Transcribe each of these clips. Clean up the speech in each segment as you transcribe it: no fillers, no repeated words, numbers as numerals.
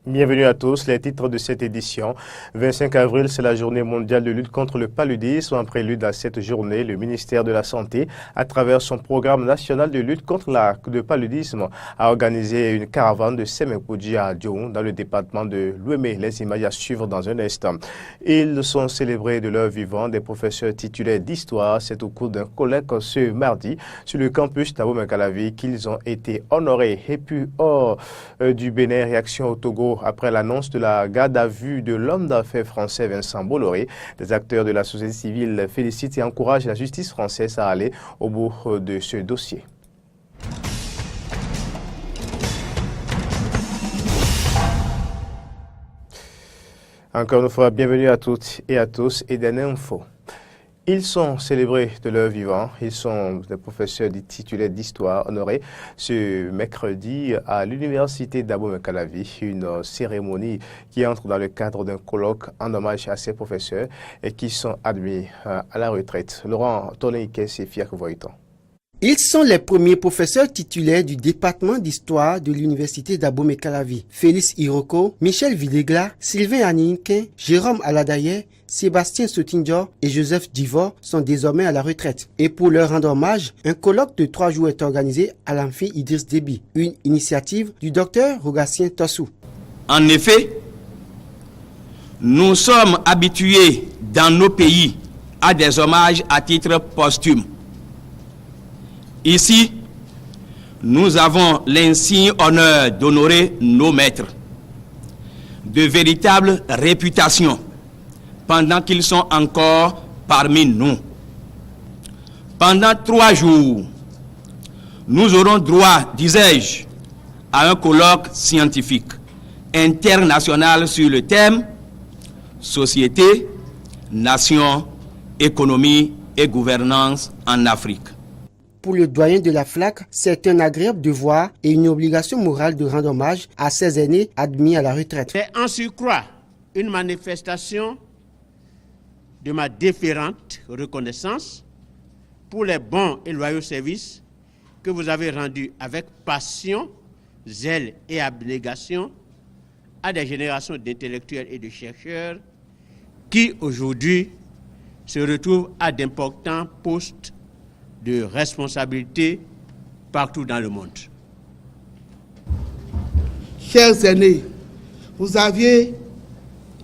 Bienvenue à tous, les titres de cette édition. 25 avril, c'est la journée mondiale de lutte contre le paludisme. En prélude à cette journée, le ministère de la Santé, à travers son programme national de lutte contre le paludisme, a organisé une caravane de Semekoudji à Dioun, dans le département de l'Ouémé. Les images à suivre dans un instant. Ils sont célébrés de leur vivant des professeurs titulaires d'histoire. C'est au cours d'un colloque ce mardi sur le campus d'Abomey-Calavi qu'ils ont été honorés. Et puis, hors du Bénin, réaction au Togo après l'annonce de la garde à vue de l'homme d'affaires français Vincent Bolloré. Des acteurs de la société civile félicitent et encouragent la justice française à aller au bout de ce dossier. Encore une fois, bienvenue à toutes et à tous et des infos. Ils sont célébrés de leur vivant. Ils sont des professeurs titulaires d'histoire honorés ce mercredi à l'université d'Abomey-Calavi. Une cérémonie qui entre dans le cadre d'un colloque en hommage à ces professeurs et qui sont admis à la retraite. Laurent Toneiké, c'est fier que voit-on. Ils sont les premiers professeurs titulaires du département d'histoire de l'université d'Abomey-Calavi. Félix Iroko, Michel Videgla, Sylvain Aninquin, Jérôme Aladaye, Sébastien Sotindior et Joseph Divor sont désormais à la retraite. Et pour leur rendre hommage, un colloque de 3 jours est organisé à l'amphi Idriss Déby, une initiative du docteur Rogatien Tossou. En effet, nous sommes habitués dans nos pays à des hommages à titre posthume. Ici, nous avons l'insigne honneur d'honorer nos maîtres, de véritable réputation, pendant qu'ils sont encore parmi nous. Pendant 3 jours, nous aurons droit, disais-je, à un colloque scientifique international sur le thème « Société, nation, économie et gouvernance en Afrique ». Pour le doyen de la FLAC, c'est un agréable devoir et une obligation morale de rendre hommage à ces aînés admis à la retraite. C'est en surcroît une manifestation de ma déférente reconnaissance pour les bons et loyaux services que vous avez rendus avec passion, zèle et abnégation à des générations d'intellectuels et de chercheurs qui aujourd'hui se retrouvent à d'importants postes de responsabilité partout dans le monde. Chers aînés, vous aviez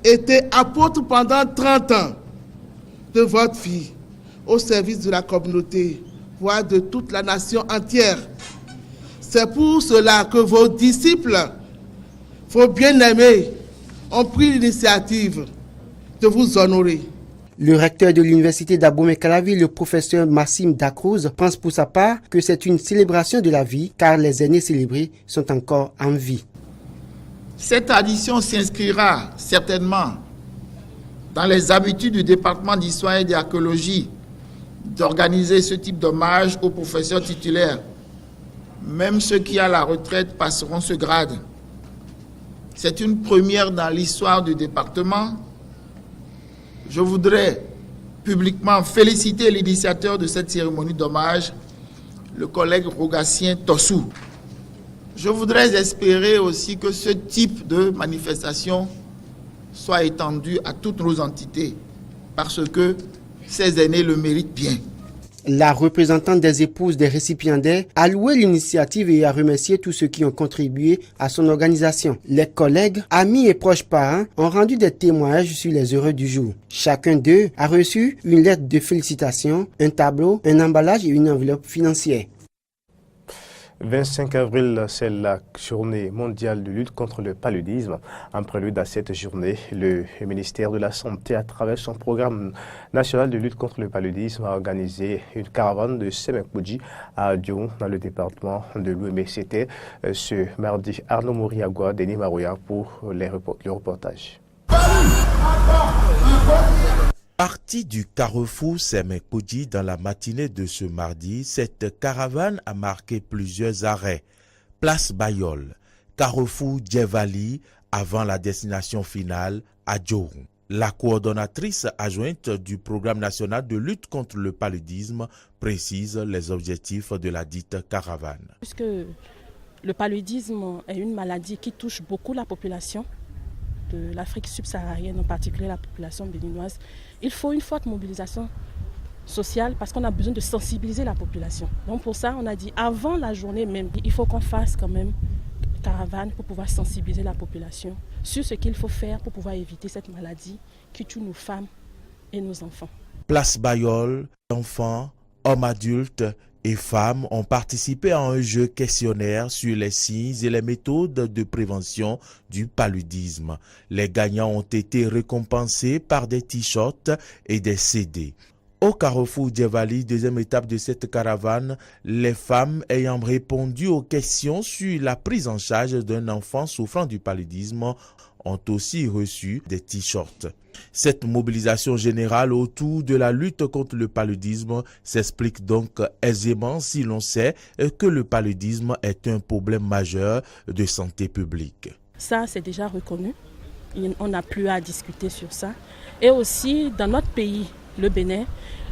été apôtres pendant 30 ans de votre vie au service de la communauté, voire de toute la nation entière. C'est pour cela que vos disciples, vos bien-aimés, ont pris l'initiative de vous honorer. Le recteur de l'université d'Abomey-Calavi, le professeur Massim Dacruz, pense pour sa part que c'est une célébration de la vie car les aînés célébrés sont encore en vie. Cette tradition s'inscrira certainement dans les habitudes du département d'histoire et d'archéologie d'organiser ce type d'hommage aux professeurs titulaires. Même ceux qui à la retraite passeront ce grade. C'est une première dans l'histoire du département. Je voudrais publiquement féliciter l'initiateur de cette cérémonie d'hommage, le collègue Rogatien Tossou. Je voudrais espérer aussi que ce type de manifestation soit étendu à toutes nos entités, parce que ces aînés le méritent bien. La représentante des épouses des récipiendaires a loué l'initiative et a remercié tous ceux qui ont contribué à son organisation. Les collègues, amis et proches parents ont rendu des témoignages sur les heureux du jour. Chacun d'eux a reçu une lettre de félicitations, un tableau, un emballage et une enveloppe financière. 25 avril, c'est la journée mondiale de lutte contre le paludisme. En prélude à cette journée, le ministère de la Santé, à travers son programme national de lutte contre le paludisme, a organisé une caravane de Semekoudji à Dioun, dans le département de l'Ouémé. C'était ce mardi. Arnaud Mouriagua, Denis Marouya pour le reportage. Partie du carrefour Semekoudji dans la matinée de ce mardi, cette caravane a marqué plusieurs arrêts. Place Bayol, carrefour Djevali, avant la destination finale à Dioun. La coordonnatrice adjointe du programme national de lutte contre le paludisme précise les objectifs de la dite caravane. Puisque Le paludisme est une maladie qui touche beaucoup la population de l'Afrique subsaharienne, en particulier la population béninoise. Il faut une forte mobilisation sociale parce qu'on a besoin de sensibiliser la population. Donc pour ça, on a dit avant la journée même, il faut qu'on fasse quand même caravane pour pouvoir sensibiliser la population sur ce qu'il faut faire pour pouvoir éviter cette maladie qui tue nos femmes et nos enfants. Place Bayol, enfants, hommes adultes et femmes ont participé à un jeu questionnaire sur les signes et les méthodes de prévention du paludisme. Les gagnants ont été récompensés par des t-shirts et des CD. Au carrefour Djevali, deuxième étape de cette caravane, les femmes ayant répondu aux questions sur la prise en charge d'un enfant souffrant du paludisme ont aussi reçu des t-shirts. Cette mobilisation générale autour de la lutte contre le paludisme s'explique donc aisément si l'on sait que le paludisme est un problème majeur de santé publique. Ça, c'est déjà reconnu. On n'a plus à discuter sur ça. Et aussi, dans notre pays, le Bénin,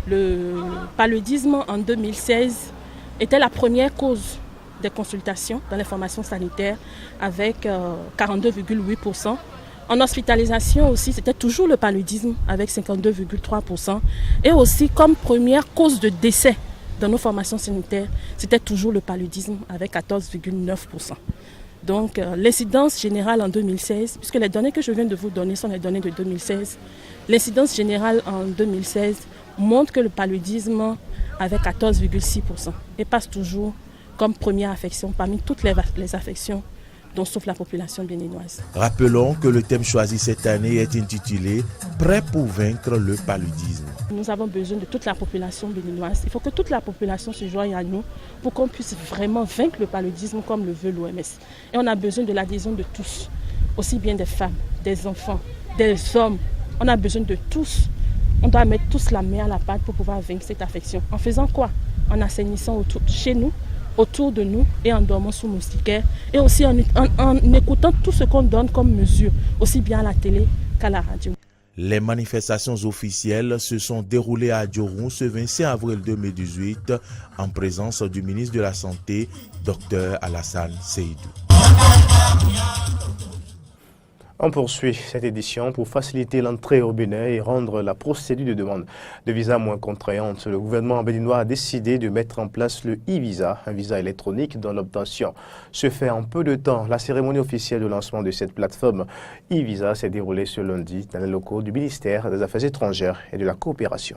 le paludisme en 2016 était la première cause des consultations dans les formations sanitaires avec 42,8%. En hospitalisation aussi, c'était toujours le paludisme avec 52,3%. Et aussi comme première cause de décès dans nos formations sanitaires, c'était toujours le paludisme avec 14,9%. Donc l'incidence générale en 2016, puisque les données que je viens de vous donner sont les données de 2016, l'incidence générale en 2016 montre que le paludisme avait 14,6% et passe toujours comme première affection parmi toutes les affections dont souffre la population béninoise. Rappelons que le thème choisi cette année est intitulé « Prêt pour vaincre le paludisme ». Nous avons besoin de toute la population béninoise. Il faut que toute la population se joigne à nous pour qu'on puisse vraiment vaincre le paludisme comme le veut l'OMS. Et on a besoin de l'adhésion de tous, aussi bien des femmes, des enfants, des hommes. On a besoin de tous. On doit mettre tous la main à la pâte pour pouvoir vaincre cette affection. En faisant quoi? En assainissant chez nous, autour de nous et en dormant sous moustiquaires et aussi en écoutant tout ce qu'on donne comme mesure, aussi bien à la télé qu'à la radio. Les manifestations officielles se sont déroulées à Dioron ce 25 avril 2018 en présence du ministre de la Santé, Dr Alassane Seydou. On poursuit cette édition pour faciliter l'entrée au Bénin et rendre la procédure de demande de visa moins contraignante. Le gouvernement béninois a décidé de mettre en place le e-visa, un visa électronique dont l'obtention se fait en peu de temps. La cérémonie officielle de lancement de cette plateforme e-visa s'est déroulée ce lundi dans les locaux du ministère des Affaires étrangères et de la coopération.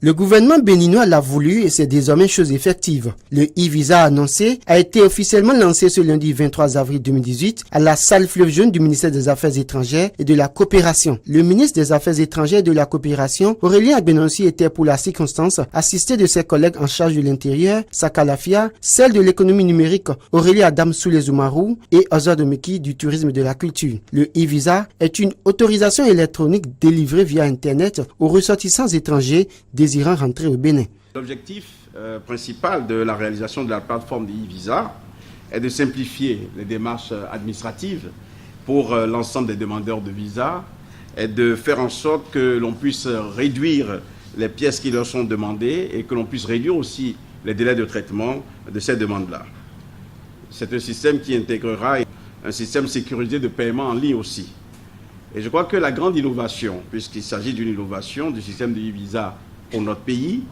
Le gouvernement béninois l'a voulu et c'est désormais chose effective. Le e-visa annoncé a été officiellement lancé ce lundi 23 avril 2018 à la salle Fleuve Jaune du ministère des Affaires étrangères et de la coopération. Le ministre des Affaires étrangères et de la coopération, Aurélien Agbenonsi, était pour la circonstance assisté de ses collègues en charge de l'intérieur, Sakalafia, celle de l'économie numérique, Aurélie Adam Soulezoumarou et Ozad Meki du tourisme et de la culture. Le e-visa est une autorisation électronique délivrée via Internet aux ressortissants étrangers désirant rentrer au Bénin. L'objectif principal de la réalisation de la plateforme de e-visa est de simplifier les démarches administratives pour l'ensemble des demandeurs de visa et de faire en sorte que l'on puisse réduire les pièces qui leur sont demandées et que l'on puisse réduire aussi les délais de traitement de ces demandes-là. C'est un système qui intégrera un système sécurisé de paiement en ligne aussi. Et je crois que la grande innovation, puisqu'il s'agit d'une innovation du système de e-visa pour notre pays,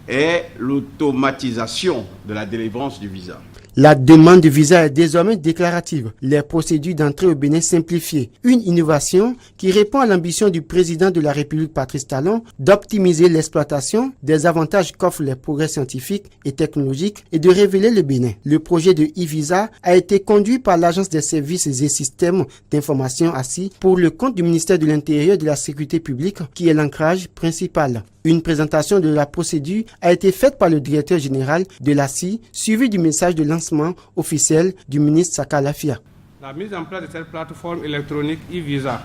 est l'automatisation de la délivrance du visa. La demande de visa est désormais déclarative. Les procédures d'entrée au Bénin simplifiées. Une innovation qui répond à l'ambition du président de la République Patrice Talon d'optimiser l'exploitation des avantages qu'offrent les progrès scientifiques et technologiques et de révéler le Bénin. Le projet de e-visa a été conduit par l'Agence des services et systèmes d'information ASSI pour le compte du ministère de l'Intérieur et de la Sécurité publique qui est l'ancrage principal. Une présentation de la procédure a été faite par le directeur général de l'ASSI, suivi du message de lancement officiel du ministre Sakalafia. La mise en place de cette plateforme électronique e-visa,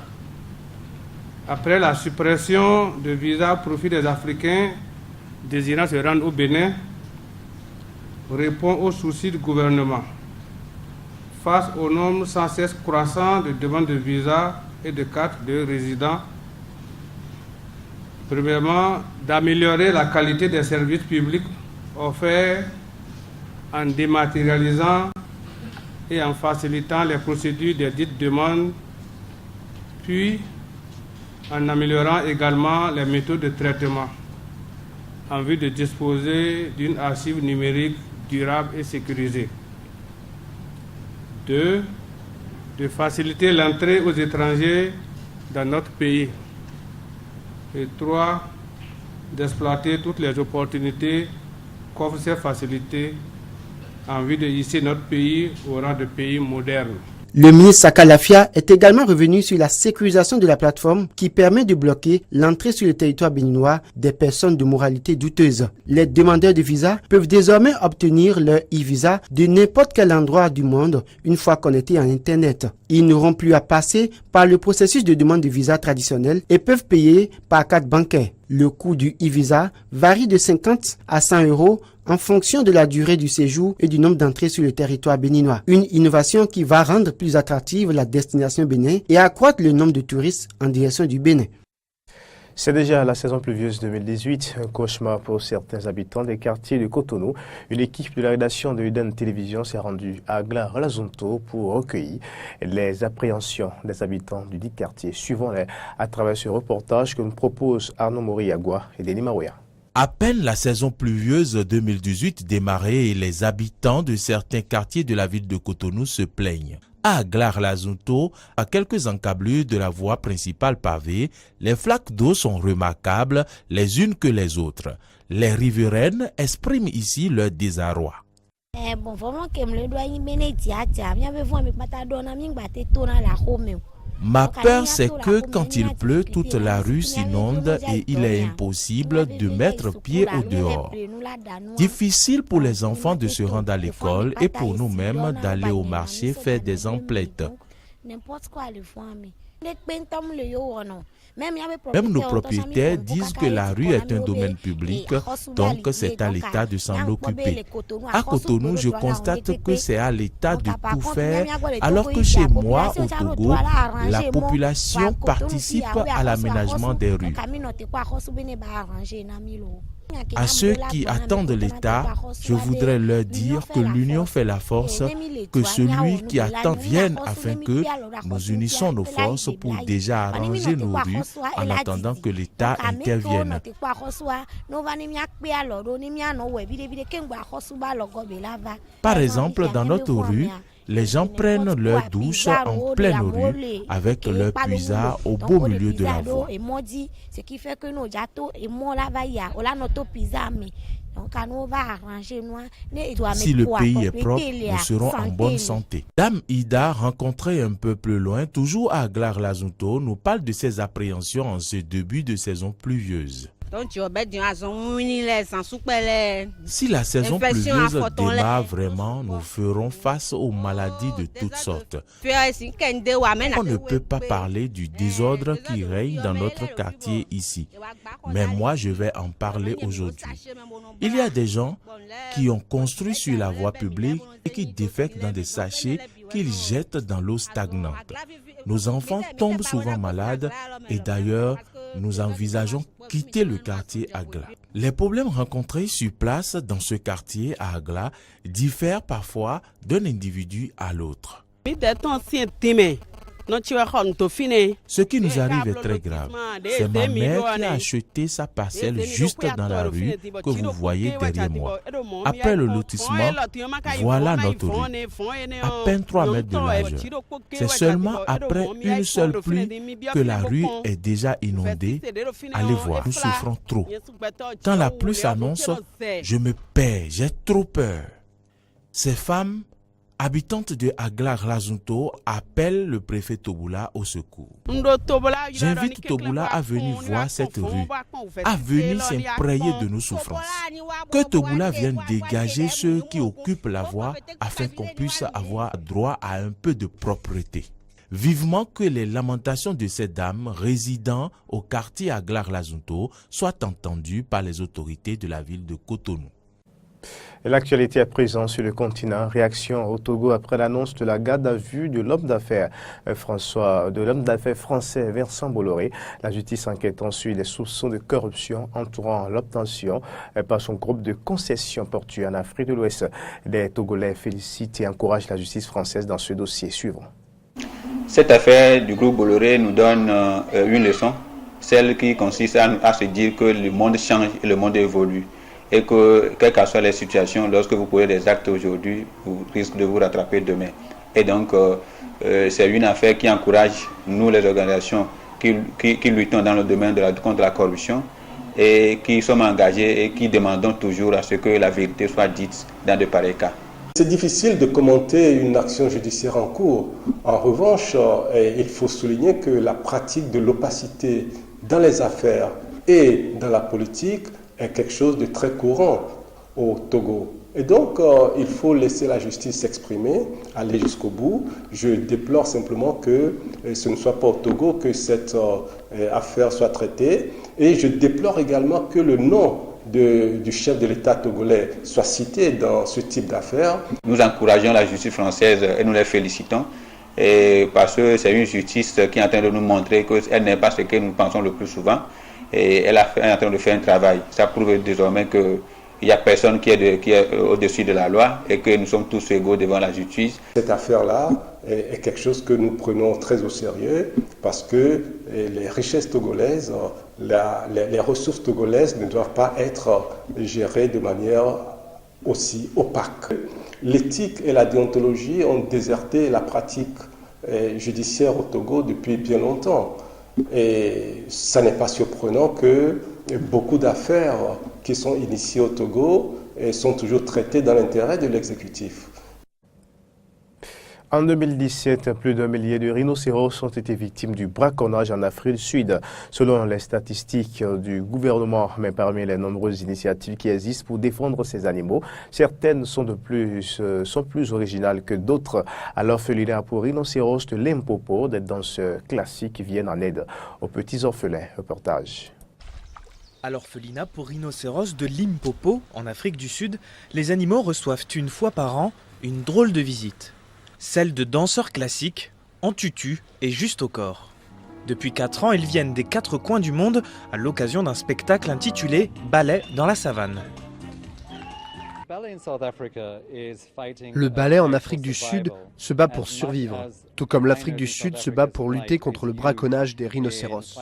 après la suppression de visas au profit des Africains désirant se rendre au Bénin, répond aux soucis du gouvernement face au nombre sans cesse croissant de demandes de visa et de cartes de résidents. Premièrement, d'améliorer la qualité des services publics offerts en dématérialisant et en facilitant les procédures des dites demandes, puis en améliorant également les méthodes de traitement en vue de disposer d'une archive numérique durable et sécurisée. 2. De faciliter l'entrée aux étrangers dans notre pays. Et 3. D'exploiter toutes les opportunités qu'offrent ces facilités en vue de hisser notre pays au rang de pays moderne. Le ministre Saka Lafia est également revenu sur la sécurisation de la plateforme qui permet de bloquer l'entrée sur le territoire béninois des personnes de moralité douteuse. Les demandeurs de visa peuvent désormais obtenir leur e-visa de n'importe quel endroit du monde une fois connectés à Internet. Ils n'auront plus à passer par le processus de demande de visa traditionnel et peuvent payer par carte bancaire. Le coût du e-visa varie de 50 à 100 euros en fonction de la durée du séjour et du nombre d'entrées sur le territoire béninois. Une innovation qui va rendre plus attractive la destination Bénin et accroître le nombre de touristes en direction du Bénin. C'est déjà la saison pluvieuse 2018, un cauchemar pour certains habitants des quartiers de Cotonou. Une équipe de la rédaction de UDN Télévision s'est rendue à Aglar-Lazunto pour recueillir les appréhensions des habitants du dit quartier. Suivons-les à travers ce reportage que nous propose Arnaud Moriagua et Denis Marouya. À peine la saison pluvieuse 2018 démarrée et les habitants de certains quartiers de la ville de Cotonou se plaignent. À Aglar-Lazunto, à quelques encablures de la voie principale pavée, les flaques d'eau sont remarquables les unes que les autres. Les riveraines expriment ici leur désarroi. Ma peur, c'est que quand il pleut, toute la rue s'inonde et il est impossible de mettre pied au dehors. Difficile pour les enfants de se rendre à l'école et pour nous-mêmes d'aller au marché faire des emplettes. Même nos propriétaires disent que la rue est un domaine public, donc c'est à l'État de s'en occuper. À Cotonou, je constate que c'est à l'État de tout faire, alors que chez moi, au Togo, la population participe à l'aménagement des rues. À ceux qui attendent l'État, je voudrais leur dire que l'union fait la force, que celui qui attend vienne afin que nous unissons nos forces pour déjà arranger nos rues en attendant que l'État intervienne. Par exemple, dans notre rue, les gens prennent leur douche en pleine rue avec leur puisard au beau milieu de la voie. Si le pays est propre, nous serons en bonne santé. Dame Ida, rencontrée un peu plus loin, toujours à Aglar-Lazunto, nous parle de ses appréhensions en ce début de saison pluvieuse. Si la saison pluvieuse démarre vraiment, nous ferons face aux maladies de toutes sortes. On ne peut pas parler du désordre qui règne dans notre quartier ici. Mais moi, je vais en parler aujourd'hui. Il y a des gens qui ont construit sur la voie publique et qui défèquent dans des sachets qu'ils jettent dans l'eau stagnante. Nos enfants tombent souvent malades et d'ailleurs, nous envisageons quitter le quartier Agla. Les problèmes rencontrés sur place dans ce quartier à Agla diffèrent parfois d'un individu à l'autre. Ce qui nous arrive est très grave. C'est ma mère qui a acheté sa parcelle juste dans la rue que vous voyez derrière moi. Après le lotissement, voilà notre rue. À peine 3 mètres de largeur. C'est seulement après une seule pluie que la rue est déjà inondée. Allez voir, nous souffrons trop. Quand la pluie s'annonce, je me perds, j'ai trop peur. Ces femmes habitantes de Aglar-Lazunto appellent le préfet Tobula au secours. J'invite Tobula à venir voir cette rue, à venir s'imprégner de nos souffrances. Que Tobula vienne dégager ceux qui occupent la voie afin qu'on puisse avoir droit à un peu de propreté. Vivement que les lamentations de ces dames résidant au quartier Aglar-Lazunto soient entendues par les autorités de la ville de Cotonou. L'actualité à présent sur le continent. Réaction au Togo après l'annonce de la garde à vue de l'homme d'affaires français Vincent Bolloré. La justice enquête ensuite les soupçons de corruption entourant l'obtention par son groupe de concessions portuaires en Afrique de l'Ouest. Les Togolais félicitent et encouragent la justice française dans ce dossier suivant. Cette affaire du groupe Bolloré nous donne une leçon, celle qui consiste à se dire que le monde change et le monde évolue. Et que, quelles que soient les situations, lorsque vous posez des actes aujourd'hui, vous risquez de vous rattraper demain. Et donc, c'est une affaire qui encourage, nous les organisations qui luttons dans le domaine contre la corruption et qui sommes engagés et qui demandons toujours à ce que la vérité soit dite dans de pareils cas. C'est difficile de commenter une action judiciaire en cours. En revanche, il faut souligner que la pratique de l'opacité dans les affaires et dans la politique est quelque chose de très courant au Togo. Et donc, il faut laisser la justice s'exprimer, aller jusqu'au bout. Je déplore simplement que ce ne soit pas au Togo que cette affaire soit traitée. Et je déplore également que le nom du chef de l'État togolais soit cité dans ce type d'affaires. Nous encourageons la justice française et nous les félicitons. Et parce que c'est une justice qui est en train de nous montrer qu'elle n'est pas ce que nous pensons le plus souvent. Et elle est en train de faire un travail. Ça prouve désormais qu'il n'y a personne qui est au-dessus de la loi et que nous sommes tous égaux devant la justice. Cette affaire-là est quelque chose que nous prenons très au sérieux parce que les richesses togolaises, les ressources togolaises ne doivent pas être gérées de manière aussi opaque. L'éthique et la déontologie ont déserté la pratique judiciaire au Togo depuis bien longtemps. Et ça n'est pas surprenant que beaucoup d'affaires qui sont initiées au Togo sont toujours traitées dans l'intérêt de l'exécutif. En 2017, plus d'un millier de rhinocéros ont été victimes du braconnage en Afrique du Sud. Selon les statistiques du gouvernement, mais parmi les nombreuses initiatives qui existent pour défendre ces animaux, certaines sont plus originales que d'autres. À l'orphelinat pour rhinocéros de Limpopo, des danseurs classiques viennent en aide aux petits orphelins. Reportage. À l'orphelinat pour rhinocéros de Limpopo, en Afrique du Sud, les animaux reçoivent une fois par an une drôle de visite. Celle de danseurs classiques, en tutu et juste au corps. Depuis 4 ans, ils viennent des 4 coins du monde à l'occasion d'un spectacle intitulé « Ballet dans la savane ». Le ballet en Afrique du Sud se bat pour survivre, tout comme l'Afrique du Sud se bat pour lutter contre le braconnage des rhinocéros.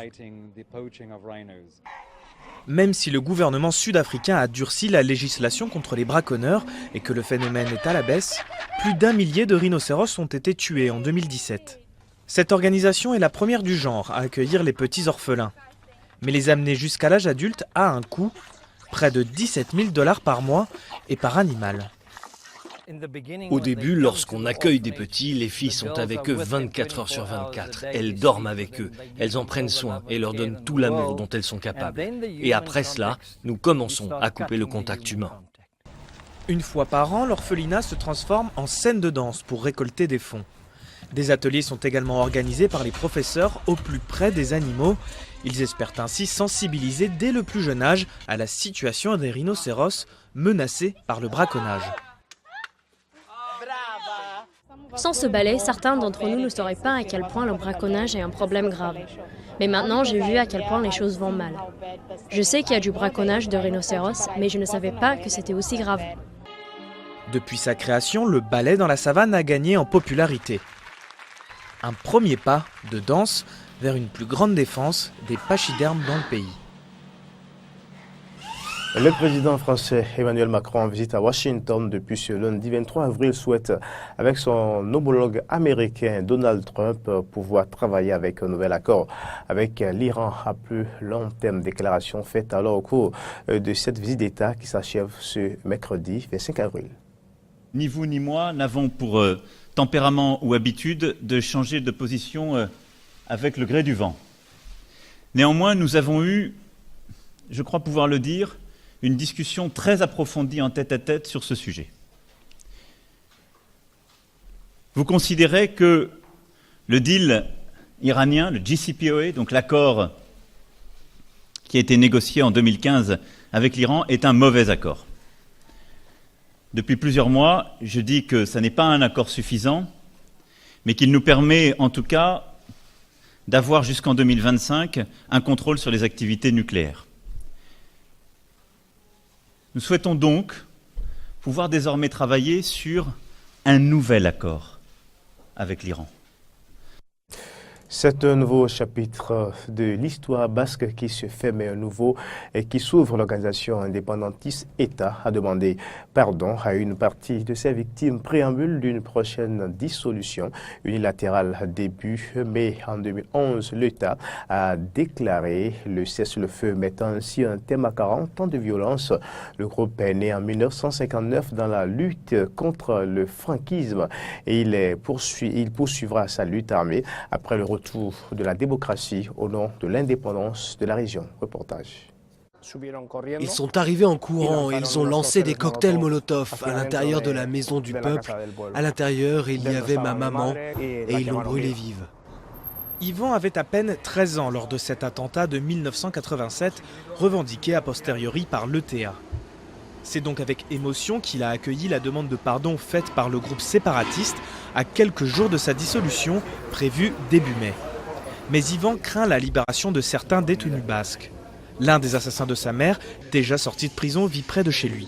Même si le gouvernement sud-africain a durci la législation contre les braconneurs et que le phénomène est à la baisse, plus d'1 millier de rhinocéros ont été tués en 2017. Cette organisation est la première du genre à accueillir les petits orphelins. Mais les amener jusqu'à l'âge adulte a un coût, près de $17 000 par mois et par animal. Au début, lorsqu'on accueille des petits, les filles sont avec eux 24 heures sur 24. Elles dorment avec eux, elles en prennent soin et leur donnent tout l'amour dont elles sont capables. Et après cela, nous commençons à couper le contact humain. Une fois par an, l'orphelinat se transforme en scène de danse pour récolter des fonds. Des ateliers sont également organisés par les professeurs au plus près des animaux. Ils espèrent ainsi sensibiliser dès le plus jeune âge à la situation des rhinocéros menacés par le braconnage. Sans ce ballet, certains d'entre nous ne sauraient pas à quel point le braconnage est un problème grave. Mais maintenant, j'ai vu à quel point les choses vont mal. Je sais qu'il y a du braconnage de rhinocéros, mais je ne savais pas que c'était aussi grave. Depuis sa création, le ballet dans la savane a gagné en popularité. Un premier pas de danse vers une plus grande défense des pachydermes dans le pays. Le président français Emmanuel Macron en visite à Washington depuis ce lundi 23 avril souhaite, avec son homologue américain Donald Trump, pouvoir travailler avec un nouvel accord avec l'Iran à plus long terme. Déclaration faite alors au cours de cette visite d'État qui s'achève ce mercredi 25 avril. Ni vous ni moi n'avons pour tempérament ou habitude de changer de position avec le gré du vent. Néanmoins, nous avons eu, je crois pouvoir le dire, une discussion très approfondie en tête-à-tête sur ce sujet. Vous considérez que le deal iranien, le JCPOA, donc l'accord qui a été négocié en 2015 avec l'Iran, est un mauvais accord. Depuis plusieurs mois, je dis que ce n'est pas un accord suffisant, mais qu'il nous permet en tout cas d'avoir jusqu'en 2025 un contrôle sur les activités nucléaires. Nous souhaitons donc pouvoir désormais travailler sur un nouvel accord avec l'Iran. C'est un nouveau chapitre de l'histoire basque qui se ferme à nouveau et qui s'ouvre. L'organisation indépendantiste État a demandé pardon à une partie de ses victimes, préambule d'une prochaine dissolution unilatérale début mai. En 2011, l'État a déclaré le cessez-le-feu, mettant ainsi un terme à 40 ans de violence. Le groupe est né en 1959 dans la lutte contre le franquisme et il poursuivra sa lutte armée après le retour de la démocratie au nom de l'indépendance de la région. Reportage. Ils sont arrivés en courant et ils ont lancé des cocktails Molotov à l'intérieur de la maison du peuple. À l'intérieur, il y avait ma maman et ils l'ont brûlée vive. Yvan avait à peine 13 ans lors de cet attentat de 1987, revendiqué a posteriori par l'ETA. C'est donc avec émotion qu'il a accueilli la demande de pardon faite par le groupe séparatiste à quelques jours de sa dissolution, prévue début mai. Mais Yvan craint la libération de certains détenus basques. L'un des assassins de sa mère, déjà sorti de prison, vit près de chez lui.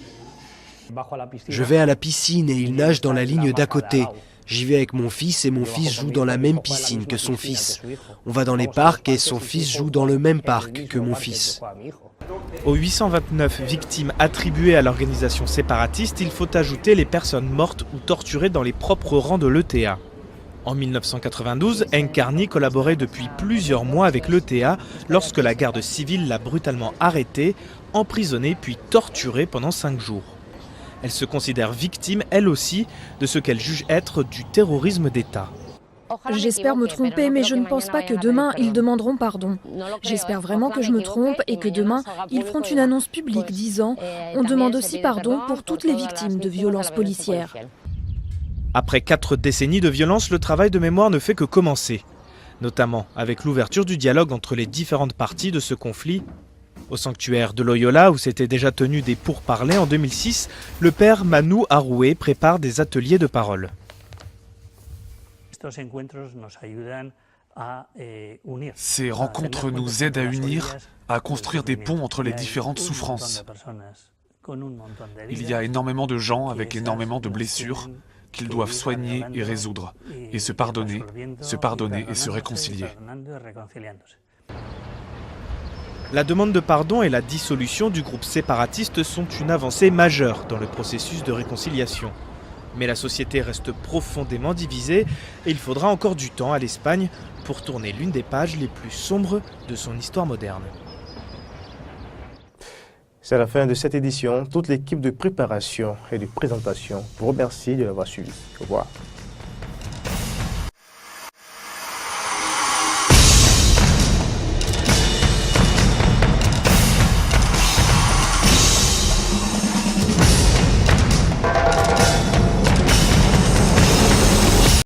Je vais à la piscine et il nage dans la ligne d'à côté. J'y vais avec mon fils et mon fils joue dans la même piscine que son fils. On va dans les parcs et son fils joue dans le même parc que mon fils. Aux 829 victimes attribuées à l'organisation séparatiste, il faut ajouter les personnes mortes ou torturées dans les propres rangs de l'ETA. En 1992, Encarni collaborait depuis plusieurs mois avec l'ETA lorsque la garde civile l'a brutalement arrêtée, emprisonnée puis torturée pendant 5 jours. Elle se considère victime, elle aussi, de ce qu'elle juge être du terrorisme d'État. J'espère me tromper, mais je ne pense pas que demain, ils demanderont pardon. J'espère vraiment que je me trompe et que demain, ils feront une annonce publique disant « On demande aussi pardon pour toutes les victimes de violences policières ». Après 4 décennies de violence, le travail de mémoire ne fait que commencer. Notamment avec l'ouverture du dialogue entre les différentes parties de ce conflit. Au sanctuaire de Loyola, où s'étaient déjà tenus des pourparlers en 2006, le père Manu Aroué prépare des ateliers de parole. Ces rencontres nous aident à unir, à construire des ponts entre les différentes souffrances. Il y a énormément de gens avec énormément de blessures qu'ils doivent soigner et résoudre, et se pardonner et se réconcilier. La demande de pardon et la dissolution du groupe séparatiste sont une avancée majeure dans le processus de réconciliation. Mais la société reste profondément divisée et il faudra encore du temps à l'Espagne pour tourner l'une des pages les plus sombres de son histoire moderne. C'est la fin de cette édition. Toute l'équipe de préparation et de présentation vous remercie de l'avoir suivi. Au revoir.